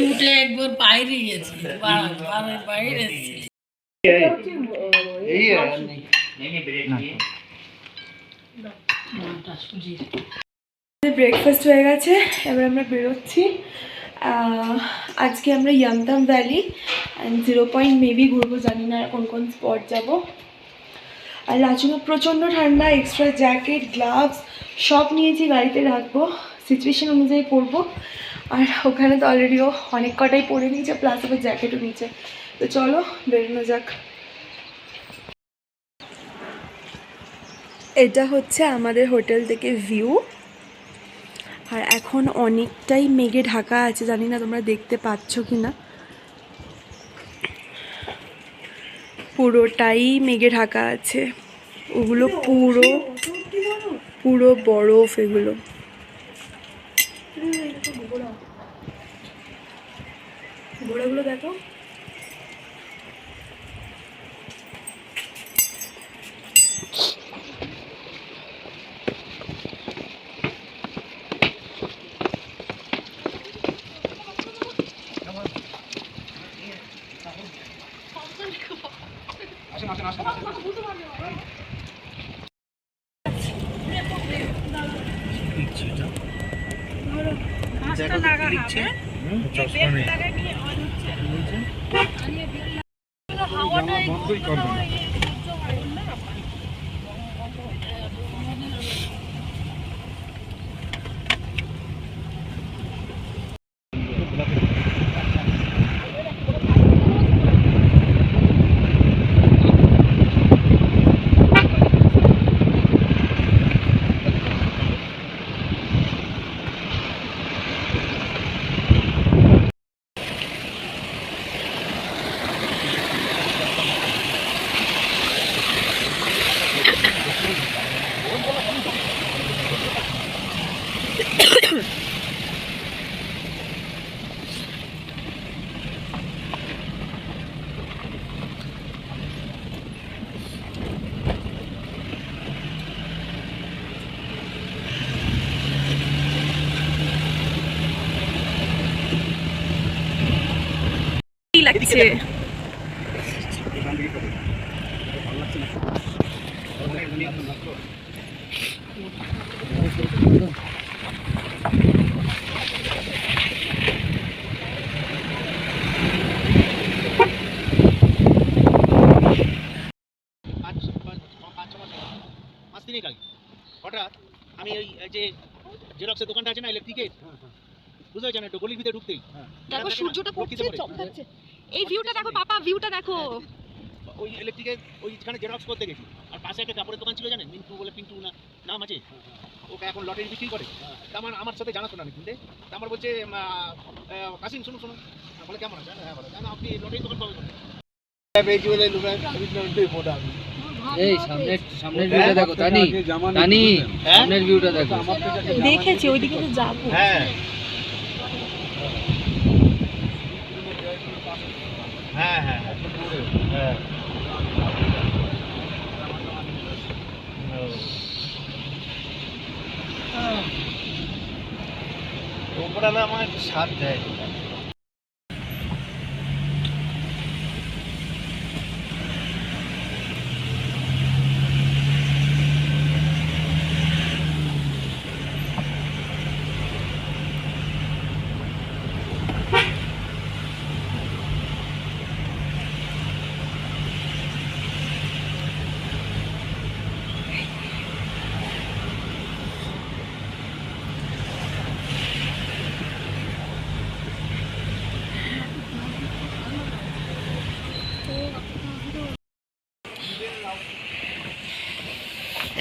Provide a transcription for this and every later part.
উঠে একবার বাইরে গেছে, বাইরে ব্রেকফাস্ট হয়ে গেছে, এবার আমরা বেরোচ্ছি। আজকে আমরা ইয়াংতাম ভ্যালি অ্যান্ড 0 পয়েন্ট মেবি ঘুরবো, জানি না কোন কোন স্পট যাব। আর লাচুঙে প্রচণ্ড ঠান্ডা, এক্সট্রা জ্যাকেট গ্লাভস সব নিয়েছি, গাড়িতে রাখবো, সিচুয়েশন অনুযায়ী পরবো। আর ওখানে তো অলরেডিও অনেক কটাই পরে নিয়েছে, প্লাস আবার জ্যাকেটও নিয়েছে। তো চলো বেরোনো যাক। এটা হচ্ছে আমাদের হোটেল থেকে ভিউ, আর এখন অনেকটাই মেঘে ঢাকা আছে, জানি না তোমরা দেখতে পাচ্ছ কি না, পুরোটাই মেঘে ঢাকা আছে। ওগুলো পুরো পুরো বরফ, এগুলো ঘোড়াগুলো দেখো। লাগছে হঠাৎ আমি ওই যে জেরক্সের দোকানটা আছে না ইলেকট্রিকের, বুঝতে পারছেন, একটু গলির ভিতরে ঢুকতেই দেখো সূর্যটা পড়ছে, চমকাচ্ছে। এই ভিউটা দেখো পাপা, ভিউটা দেখো। ওই ইলেকট্রিকের ওইখানে জেরক্স করতে গেছি, আর পাশে একটা কাপড়ের দোকান ছিল, জানেন মিন্টু বলে, পিন্টু না নাম আছে, ওকে এখন লটারি বিক্রি করে। আমার সাথে জানাশোনা নেই, কিনতে আমার বলছে কাসিম শুনুন শুনুন, বলে কেমন আছে, হ্যাঁ বলে আপনি লটারি দোকান কবে করেন? এই সামনের ভিউটা দেখো, তানি সামনের ভিউটা দেখো। দেখেছি, ওইদিকে তো যাবো। হ্যাঁ হ্যাঁ হ্যাঁ হ্যাঁ ওপরা না আমার একটু স্বাদ দেয়।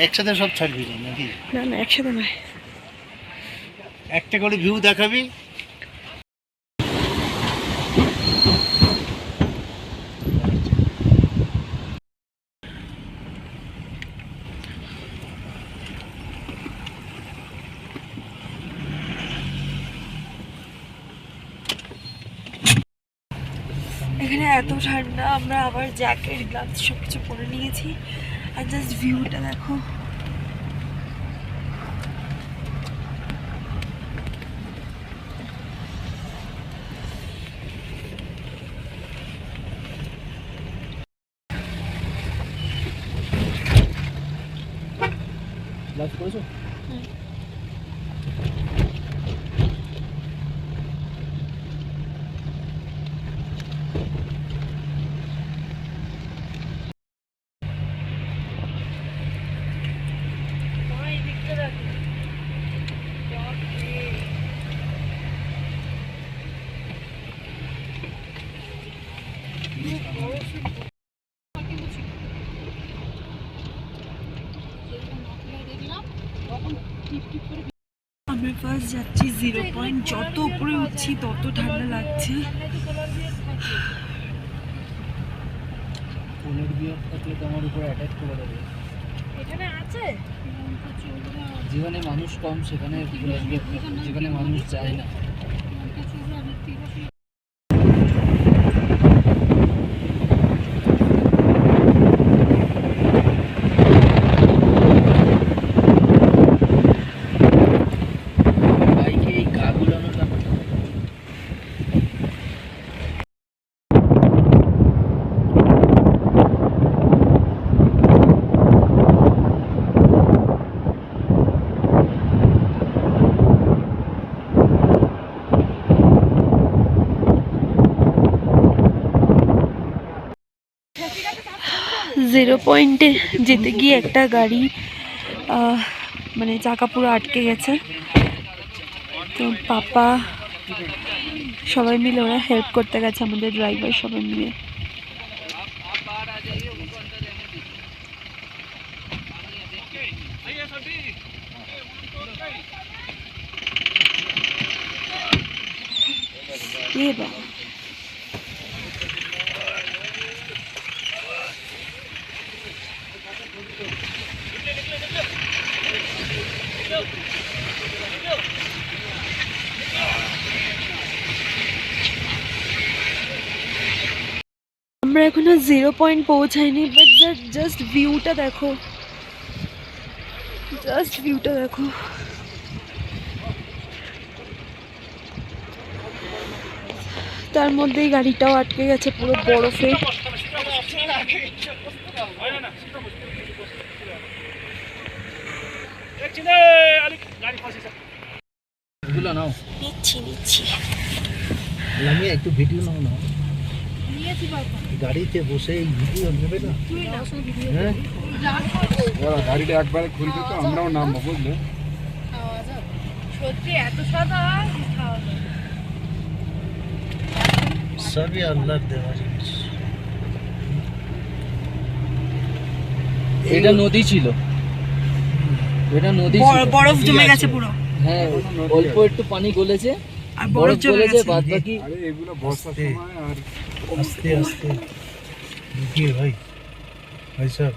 একসাথে সব ছাড়বি নাকি? না না, একসাথে নয়, একটা করে ভিউ দেখাবি। এখানে এত ঠান্ডা, আমরা আবার জ্যাকেট গ্লাভস সব কিছু পরে নিয়েছি। আর জাস্ট ভিউটা দেখো, গ্লাভস পরেছো? আমরা ফার্স্ট যাচ্ছি 0 পয়েন্ট। যত উপরে উঠছি তত ঠান্ডা লাগছে। পোলার বিয়ার থাকলে তো আমার উপর অ্যাটাক করে দেবে। এখানে আছে যেখানে মানুষ কম সেখানে পোলার বিয়ার থাকে, যেখানে মানুষ যায় না। বাইকে এই গা গুলানোর ব্যাপারটা জিরো পয়েন্টে যেতে গিয়ে একটা গাড়ি মানে চাকা পুরো আটকে গেছে। তো পাপা সবাই মিলে ওরা হেল্প করতে গেছে, আমাদের ড্রাইভার সবাই মিলে। এ বাবা, আমরা এখনো 0 পয়েন্ট পৌঁছাইনি, বাট জাস্ট ভিউটা দেখো, জাস্ট ভিউটা দেখো। তার মধ্যেই গাড়িটাও আটকে গেছে পুরো বরফে। এগুলো নাও, নিচ্ছি আমি একটু ভিডিও নাও না, গাড়িতে বসে এই ভিডিও নেবে না? হ্যাঁ, গাড়িটা একবারে খুলবে তো আমরাও নামবো, বুঝলে? সত্যি এত সাদা সবই আল্লাহর দেওয়া জিনিস। এটা নদী ছিল, এটা নদী ছিল, বরফ জমে গেছে পুরো। হ্যাঁ, অল্প একটু পানি গলেছে আর বরফ জমে গলেছে, গেছে। বাদ বাকি আরে এগুলো বর্ষার সময় আর আস্তে আস্তে देखिए भाई, भाई साहब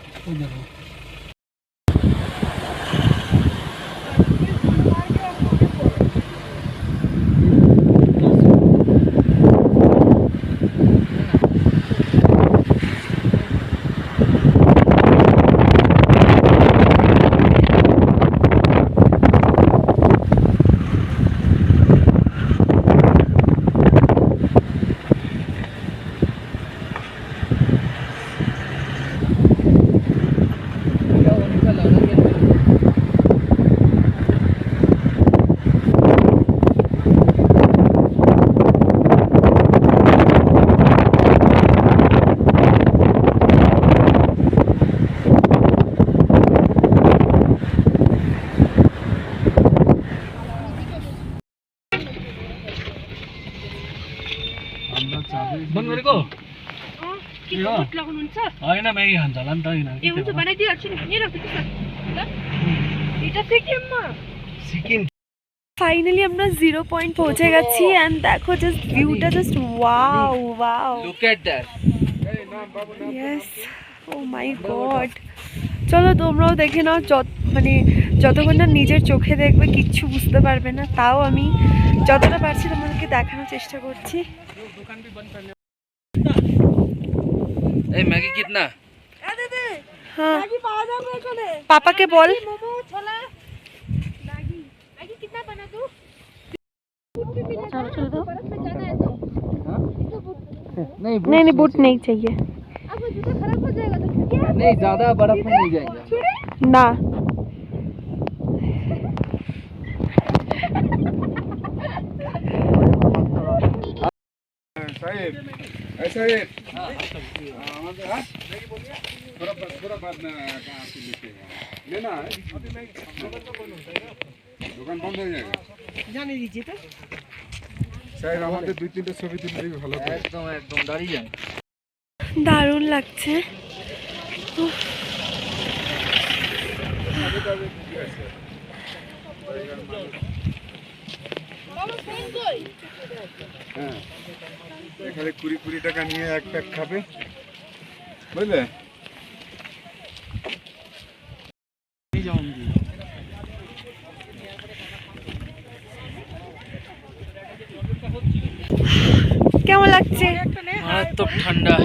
बंद गरेको के बोट लगाउनुहुन्छ होइन म्यागी खान्छ होला नि त होइन ए हुन्छ बनाइदिइहाल्छु नि यही राख्छु ल এটা সিকিমमा सिक्किम ফাইনালি আমরা 0 পয়েন্ট পৌঁছে গেছি। এন্ড দেখো জাস্ট ভিউটা, just wow wow, look at that. Yes, oh my god. চলো তোমরাও দেখে নাও, মানে যতক্ষণ না নিজের চোখে দেখবে কিচ্ছু বুঝতে পারবে না। তাও আমি যতটা পারছি তোমাদেরকে দেখানোর চেষ্টা করছি। এই ম্যাগি কিতনা? হ্যাঁ, পাপাকে বল। मोमो छोला मैगी मैगी कितना बना दूं चलो दो बर्फ में जाना है तो नहीं नहीं नहीं, बूट नहीं चाहिए अब वो जूता खराब हो जाएगा तो क्या नहीं, ज्यादा बर्फ में नहीं जाएंगे। ना। साहेब ऐसा है আমাদের थोड़ा बाद में कहाँ से लेते हैं लेना है दुकान बंद हो जाएगा জানি দিচ্ছি তো साहेब আমাদের 2-3টা ছবি তুললেই ভালো হয় একদম একদম দাঁড়িয়ে যান। দারুণ লাগছে। হ্যাঁ এখানে 20 টাকা নিয়ে এক প্যাক খাবে বুঝলে কেমন লাগছে? মারাত্মক ঠান্ডা।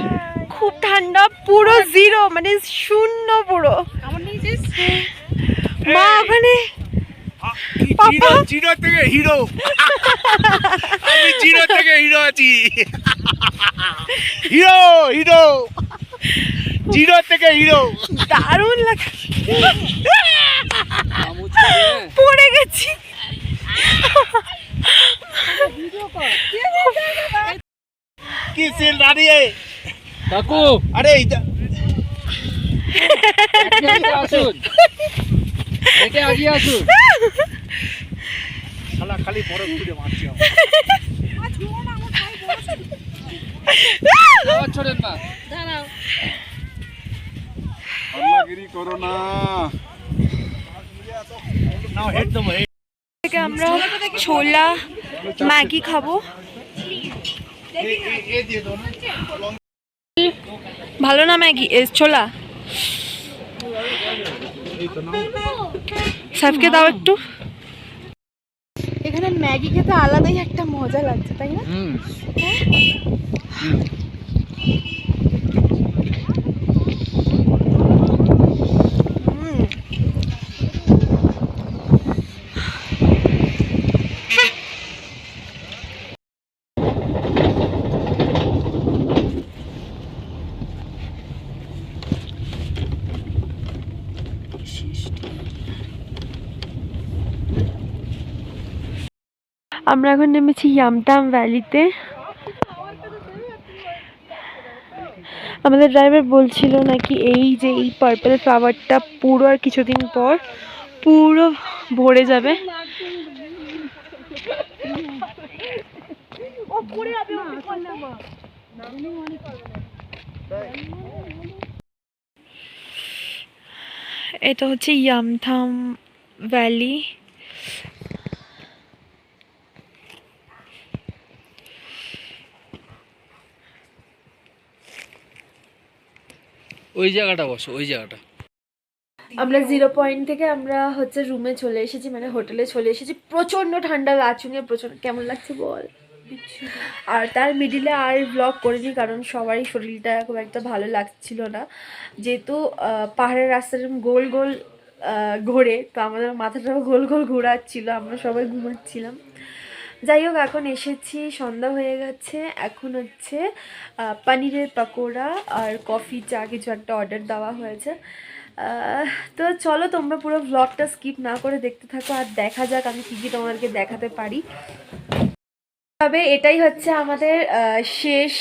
খুব ঠান্ডা, পুরো জিরো, মানে শূন্য পুরো। মা ওখানে জিরো থেকে হিরো আমি জিরো থেকে হিরো আছি হিরো হিরো জিরো থেকে হিরো দারুণ লাগছে, আমুচ করে পড়ে গেছি। কি সিল দাঁড়িয়ে কাকু আরে এদিকে আসুন, এদিকে আগিয়ে আসুন। শালা খালি বরফ তুলে মারছি আওয়াজ ছড়েন না। আল্লাহগিরি করো না নাও হেড দেবো থেকে আমরা ছোলা ম্যাগি খাবো। ভালো না ম্যাগি ছোলা? সাহেবকে দাও একটু। এখানে ম্যাগি খেতে আলাদাই একটা মজা লাগছে, তাই না? আমরা এখন নেমেছি ইয়ামটাম ভ্যালিতে। আমাদের ড্রাইভার বলছিল নাকি এই যে এই পার্পল ফ্লাওয়ারটা পুরো আর কিছুদিন পর পুরো ভরে যাবে। এটা হচ্ছে ইয়ামথাম ভ্যালি। ওই জায়গাটা বসো, ওই জায়গাটা। আমরা 0 পয়েন্ট থেকে আমরা হচ্ছে রুমে চলে এসেছি, মানে হোটেলে চলে এসেছি। প্রচণ্ড ঠান্ডা, লাচুঙে প্রচণ্ড। কেমন লাগছে বল? আর তার মিডিলে আর ব্লগ করিনি কারণ সবারই শরীরটা খুব একটা ভালো লাগছিল না, যেহেতু পাহাড়ের রাস্তাটা গোল গোল ঘোরে, তো আমাদের মাথাটাও গোল গোল ঘোরাচ্ছিল, আমরা সবাই ঘুমাচ্ছিলাম। যাই হোক, এখন এসেছি, সন্ধ্যা হয়ে গেছে। এখন হচ্ছে পনিরের পকোড়া আর কফি চা কিছু একটা অর্ডার দেওয়া হয়েছে। তো চলো তোমরা পুরো ভ্লগটা স্কিপ না করে দেখতে থাকো, আর দেখা যাক আমি কী কী তোমাদেরকে দেখাতে পারি। তবে এটাই হচ্ছে আমাদের শেষ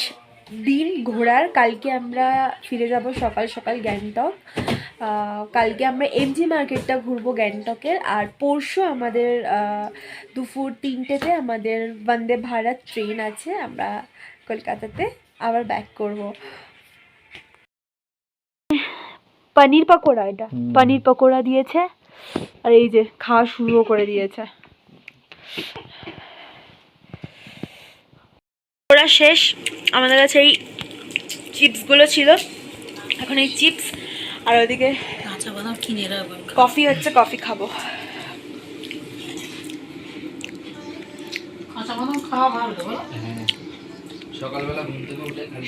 দিন ঘোরার। কালকে আমরা ফিরে যাব সকাল সকাল গ্যাংটক। কালকে আমরা এমজি মার্কেটটা ঘুরবো গ্যাংটকের। আর পরশু আমাদের দুপুর 3টেতে আমাদের বন্দে ভারত ট্রেন আছে, আমরা কলকাতাতে আবার ব্যাক করব। পনির পকোড়া, এটা পনির পকোড়া দিয়েছে, আর এই যে খাওয়া শুরুও করে দিয়েছে। ওরা শেষ, আমাদের কাছে এই চিপসগুলো ছিল, এখন এই চিপস আর ওদিকে কাঁচা বাদাম কিনে রাখবো। কফি হচ্ছে, কফি খাবো। কাঁচা বাদাম খাওয়া ভালো বলো? সকালবেলা ঘুম থেকে উঠে খালি